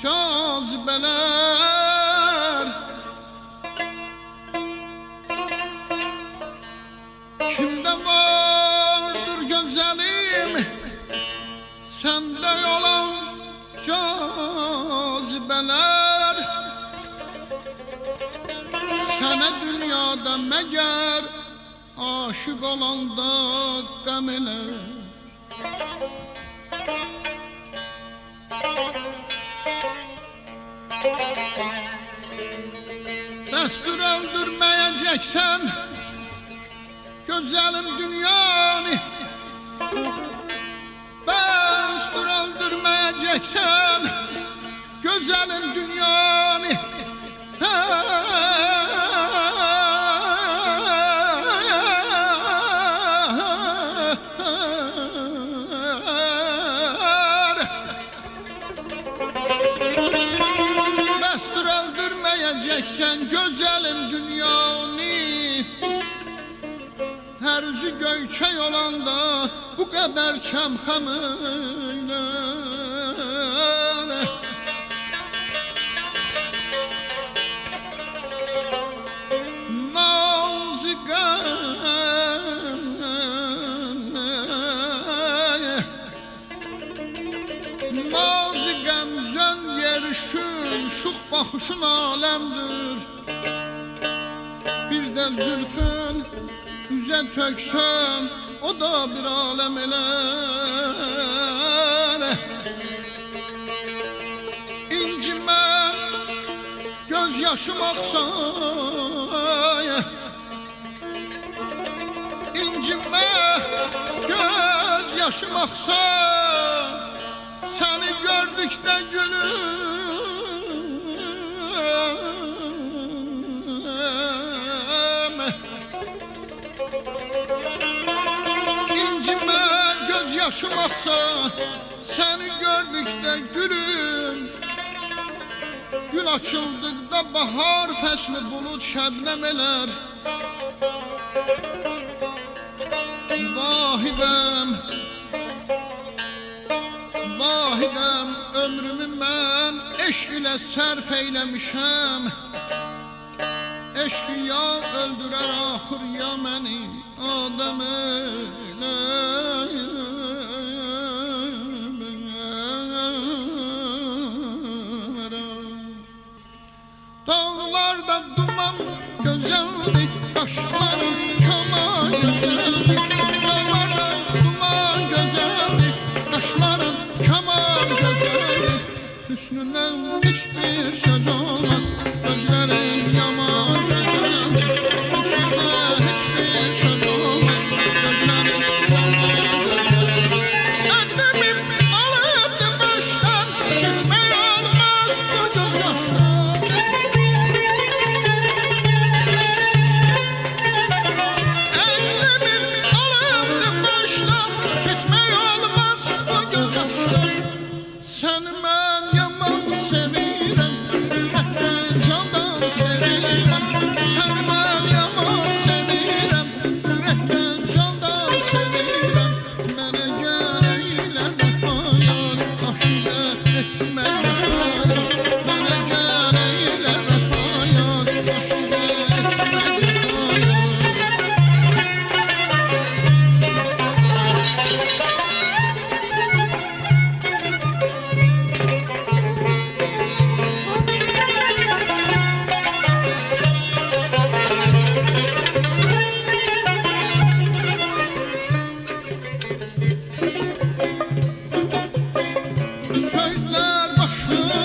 cazibeler. Kimde vardır güzelim, sende olan cazibeler. Sana dünyada meğer aşık olanda gam eler. Destur öldürmeyeceksen güzelim dünyanı, destur öldürmeyeceksen güzelim dünyanı. Destur öldürmeyeceksen güzelim dünyanı, terzi göyçey olanda bu kadar çemxemine. Nazigem zön yerişün, şux baxışın alemdir. Bir de zülfün üze töksün, o da bir alem eler. İncime göz yaşım aksay, İncime göz yaşım aksay, seni gördükdə gülüm. İncime göz yaşım aksa, seni gördükdə gülüm. Gül açıldıqda bahar fəsli bulut şəbnəm elər. Vahidəm, vahidəm, ömrümü mən eşq ilə sərf eyləmişəm. Eşq ya öldürər axır ya məni Adəm eylər. Dağlarda duman gözəldir, qaşların kaman gözəldir. Dağlarda duman gözəldir, qaşların kaman gözəldir. Hüsnündən heç bir söz olmaz, gözlərin yaman gözəldir. Hüsnündən heç bir söz olmaz, gözlərin yaman gözəldir. Əqdəmim alıbdı başdan, keçmək olmaz bu göz yaşdan. Əqdəmim alıbdı başdan, keçmək olmaz bu göz yaşdan. Səni mən yaman sevirəm, ürəkdən candan sevirəm. Səni mən yaman sevirəm, ürəkdən candan sevirəm. Mənə gələ ilə vəfayar, aşıqə etmə cəfayar. Mənə gələ ilə vəfayar, aşıqə etmə cəfayar. Söyler başım